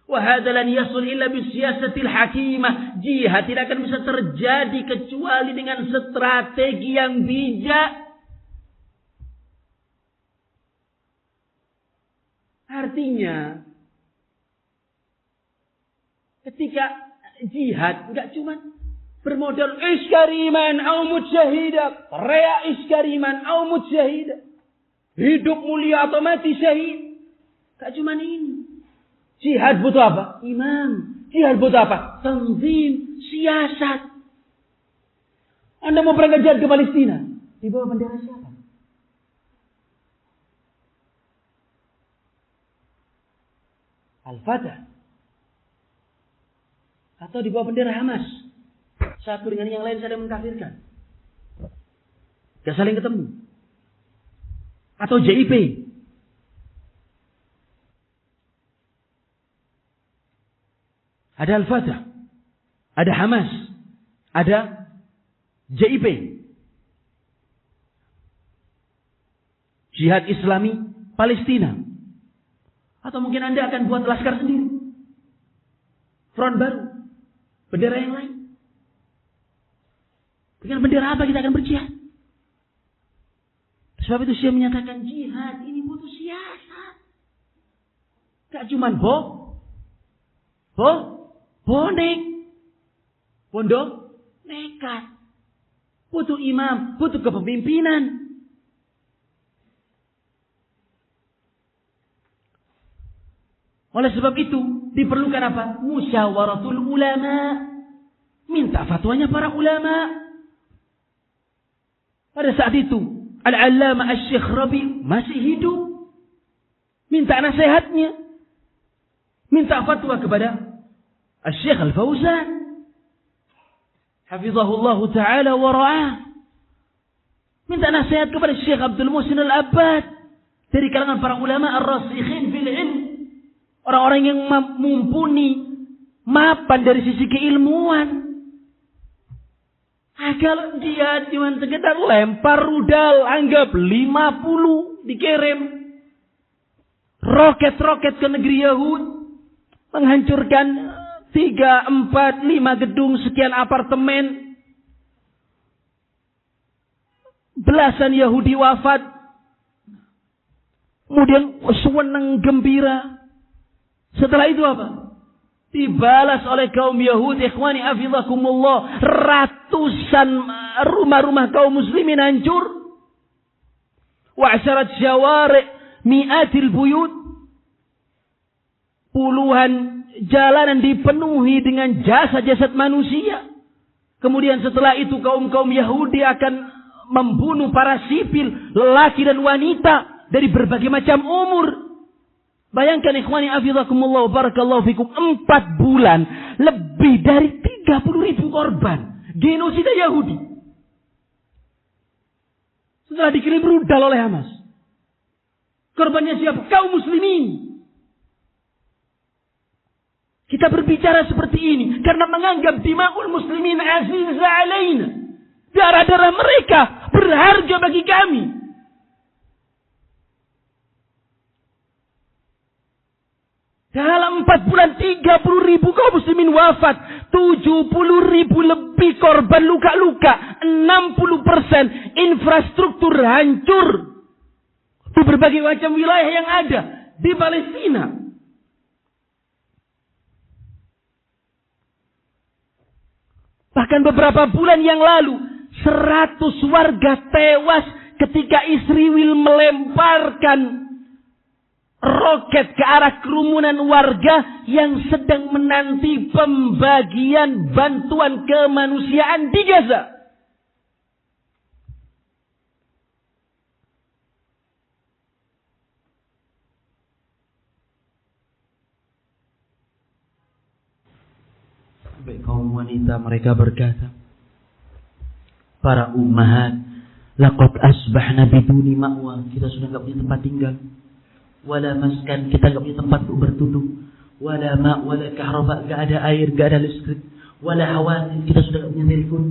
A: Wa hadza lan yasul illa bi siyasatil hakimah. Jihad tidak akan bisa terjadi kecuali dengan strategi yang bijak. Artinya ketika jihad enggak cuma bermodal iskariman au mujahida, teriak iskariman au mujahida, hidup mulia atau mati syahid. Enggak cuma ini. Jihad butuh apa? Imam. Jihad butuh apa? Tanzim, siasat. Anda mau berangkat jihad ke Palestina, di bawah bendera siapa? Al-Fatah. Atau di bawah bendera Hamas. Satu dengan yang lain saling mengkafirkan. Gak saling ketemu. Atau JIP. Ada Al-Fatah. Ada Hamas. Ada JIP. Jihad Islami Palestina. Atau mungkin Anda akan buat laskar sendiri. Front baru. Bendera yang lain. Dengan bendera apa kita akan berjihad? Sebab itu Syiah menyatakan jihad ini butuh siasat. Gak cuma bonek. Pondok nekat. Butuh imam, butuh kepemimpinan. Oleh sebab itu diperlukan apa? Musyawaratul ulama. Minta fatwanya para ulama. Pada saat itu Al-Allama Asy-Syaikh Rabi masih hidup. Minta nasihatnya. Minta fatwa kepada Asy-Syaikh Al-Fauzan. Hafizahullah ta'ala wa ra'ah. Minta nasihat kepada Syekh Abdul Muhsin Al-Abbad. Dari kalangan para ulama ar-rasikhin fil ilm. Orang-orang yang mumpuni, mapan dari sisi keilmuan. Kalau dia cuma sekedar lempar rudal, anggap 50 dikirim. Roket-roket ke negeri Yahud. Menghancurkan 3, 4, 5 gedung, sekian apartemen. Belasan Yahudi wafat. Kemudian senang gembira. Setelah itu apa? Dibalas oleh kaum Yahudi, ikhwani hafizakumullah, ratusan rumah-rumah kaum muslimin hancur. Wa'syarat syawari' mi'atil buyut. Puluhan jalanan dipenuhi dengan jasad-jasad manusia. Kemudian setelah itu kaum-kaum Yahudi akan membunuh para sipil, lelaki dan wanita dari berbagai macam umur. Bayangkan ikhwani hafizakumullah barakallahu fikum, 4 bulan lebih dari 30.000 korban genosida Yahudi. Setelah dikirim rudal oleh Hamas. Korbannya siapa? Kaum muslimin. Kita berbicara seperti ini karena menganggap dima'ul muslimin azizah alaina. Darah-darah mereka berharga bagi kami. Dalam 4 bulan 30.000 kaum muslimin wafat. 70.000 lebih korban luka-luka. 60% infrastruktur hancur. Di berbagai macam wilayah yang ada. Di Palestina. Bahkan beberapa bulan yang lalu, 100 warga tewas ketika Israel melemparkan roket ke arah kerumunan warga yang sedang menanti pembagian bantuan kemanusiaan di Gaza. Sampai kaum wanita mereka berkata, para ummahat, laqad asbahna biduni ma'wa, kita sudah enggak punya tempat tinggal. Wala maskan, kita enggak punya tempat untuk berteduh. Wala ma' wala kahraba, enggak ada air, enggak ada listrik. Wala hawatin, kita sudah enggak punya telepon.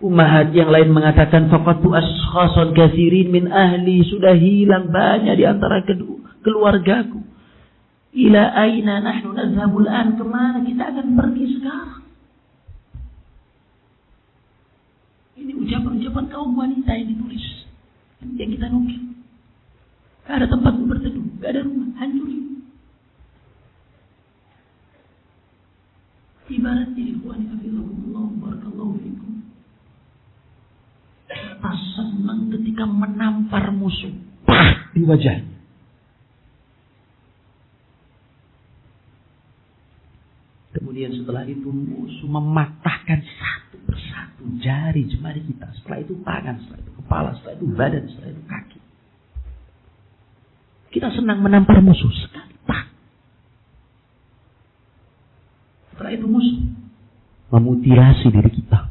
A: Ummahat yang lain mengatakan, faqatu ashkhasan katsirin min ahli, sudah hilang banyak di antara keluargaku. Ila aina nahnu nadhhabul an, kemana kita akan pergi sekarang? Ini ucapan-ucapan kaum wanita yang ditulis, yang kita nukil. Gak ada tempat untuk berteduh, gak ada rumah, hancur. Ibaratnya ikhwani fillah, barakallahu fikum. Kita senang ketika menampar musuh di wajahnya. Kemudian setelah itu musuh mematahkan satu persatu jari jemari kita. Setelah itu tangan, setelah itu kepala, setelah itu badan, setelah itu kaki. Kita senang menampar musuh sekali. Setelah itu musuh memutilasi diri kita.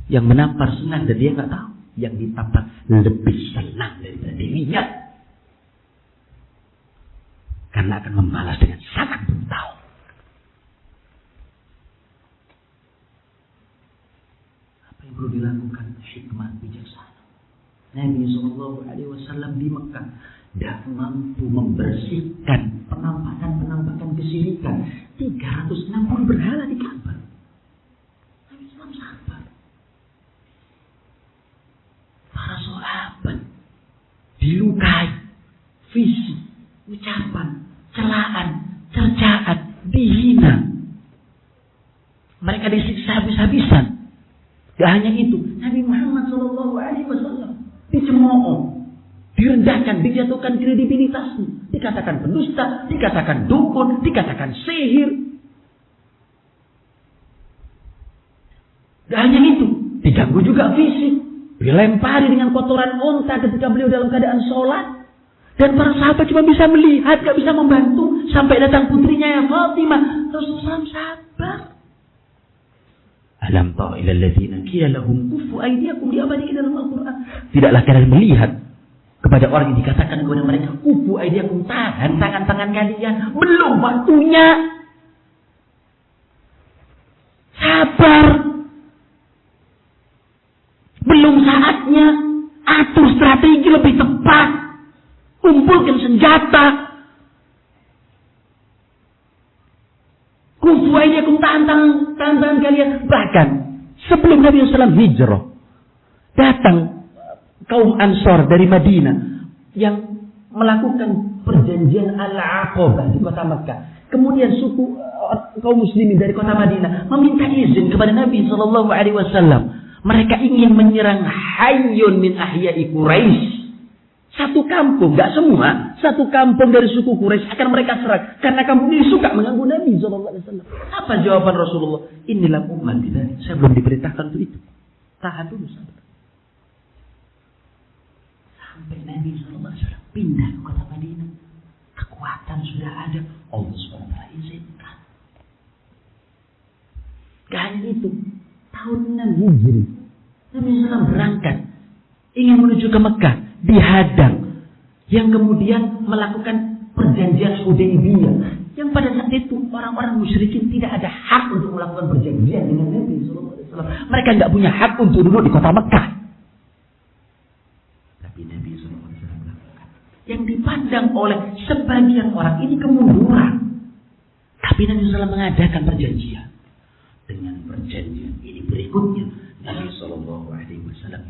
A: Yang menampar senang dan dia nggak tahu. Yang ditampar lebih senang daripada dirinya. Karena akan membalas dengan sangat brutal. Apa yang perlu dilakukan? Hikmah bijaksana. Nabi SAW di Mekah tidak mampu membersihkan penampakan kesyirikan 360 berhala di Ka'bah. Nabi SAW sabar. Para sahabat dilukai, fisik, ucapan, celaan, cercaan, dihina. Mereka disiksa habis-habisan. Gak hanya itu, Nabi Muhammad SAW dicemooh, direndahkan, dijatuhkan kredibilitasnya, dikatakan pendusta, dikatakan dukun, dikatakan sihir. Gak hanya itu, diganggu juga fisik, dilempari dengan kotoran unta ketika beliau dalam keadaan sholat. Dan para sahabat cuma bisa melihat, gak bisa membantu. Sampai datang putrinya ya Fatimah. Rasulullah sabar. Alam tara ila alladzina qila lahum kuffu aydiyakum, diabadikan dalam Al-Quran. Tidaklah kalian melihat kepada orang yang dikatakan kepada mereka, kuffu aydiyakum, tahan tangan-tangan kalian. Belum waktunya. Sabar. Belum saatnya. Atur strategi lebih tepat. Kumpulkan senjata. Kufu aydiyakum, tahan kalian. Bahkan sebelum Nabi SAW hijrah, datang kaum Ansor dari Madinah yang melakukan perjanjian Al-Aqabah di kota Makkah. Kemudian suku kaum muslimin dari kota Madinah meminta izin kepada Nabi SAW. Mereka ingin menyerang hayyun min ahya'i Quraisy. Satu kampung, gak semua, satu kampung dari suku Quraisy akan mereka serang. Karena kampung ini suka mengganggu Nabi SAW. Apa jawaban Rasulullah? Inilah umat kita. Saya belum diperintahkan untuk itu. Tahan dulu sabar. Sampai Nabi SAW pindah ke kota Madinah. Kekuatan sudah ada. Allah SWT izinkan. Gak hanya itu. Tahun 6 Hijri, Nabi SAW berangkat. Ingin menuju ke Mekah. Dihadang, yang kemudian melakukan perjanjian Hudaybiyah, yang pada saat itu orang-orang musyrikin tidak ada hak untuk melakukan perjanjian dengan Nabi SAW. Mereka nggak punya hak untuk duduk di kota Mekah. Tapi Nabi SAW melakukan. Yang dipandang oleh sebagian orang ini kemunduran. Tapi Nabi SAW mengadakan perjanjian. Dengan perjanjian ini berikutnya, Nabi SAW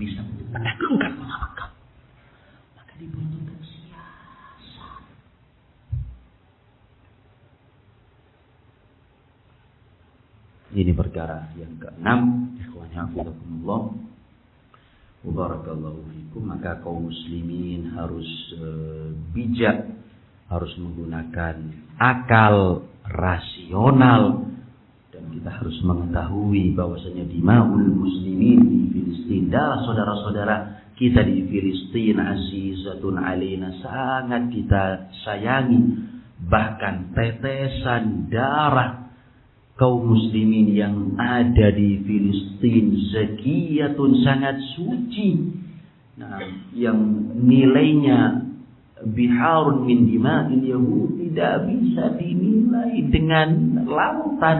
A: bisa menaklukkan kota Mekah. Dibutuhkan siasat. Ini perkara yang keenam. Ikhwani hafizakumullah wa barakallahu fikum. Maka kaum muslimin harus bijak, harus menggunakan akal rasional, dan kita harus mengetahui bahwasanya dima'ul muslimin di Filistin, darah saudara-saudara kita di Filistin azizatun alaina, sangat kita sayangi. Bahkan tetesan darah kaum muslimin yang ada di Filistin zakiyatun, sangat suci, yang nilainya biharun min dima'il yahud, tidak bisa dinilai dengan lautan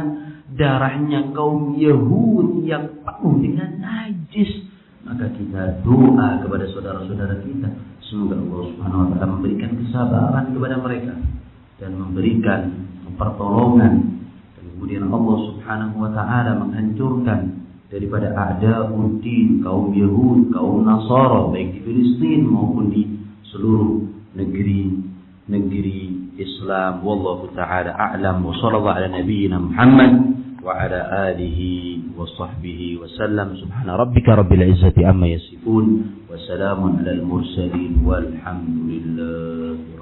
A: darahnya kaum Yahud yang penuh dengan najis. Maka kita doa kepada saudara-saudara kita, semoga Allah Subhanahu wa taala memberikan kesabaran kepada mereka dan memberikan pertolongan, dan kemudian Allah Subhanahu wa taala menghancurkan daripada a'da'uddin kaum Yahud, kaum Nasara, baik di Filistin maupun di seluruh negeri Islam. Wallahu taala a'lam. Wa sallallahu ala nabiyyina Muhammad wa ala alihi wa sahbihi wa sallam. Subhana rabbika rabbil izzati amma yasifun wa salamun alal mursalin walhamdulillahi